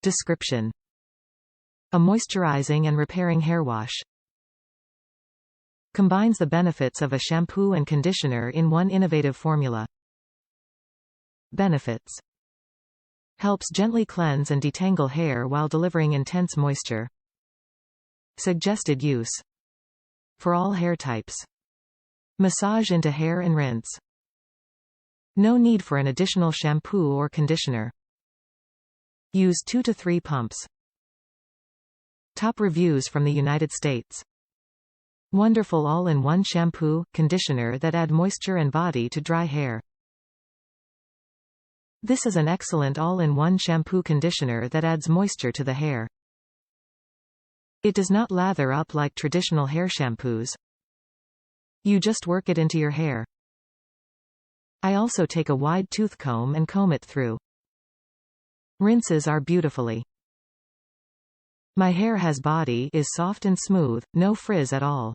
Description: a moisturizing and repairing hair wash. Combines the benefits of a shampoo and conditioner in one innovative formula. Benefits: helps gently cleanse and detangle hair while delivering intense moisture. Suggested use: for all hair types. Massage into hair and rinse. No need for an additional shampoo or conditioner. Use 2 to 3 pumps. Top reviews from the United States. Wonderful all-in-one shampoo, conditioner that add moisture and body to dry hair. This is an excellent all-in-one shampoo conditioner that adds moisture to the hair. It does not lather up like traditional hair shampoos. You just work it into your hair. I also take a wide tooth comb and comb it through. Rinses are beautifully. My hair has body, is soft and smooth, no frizz at all.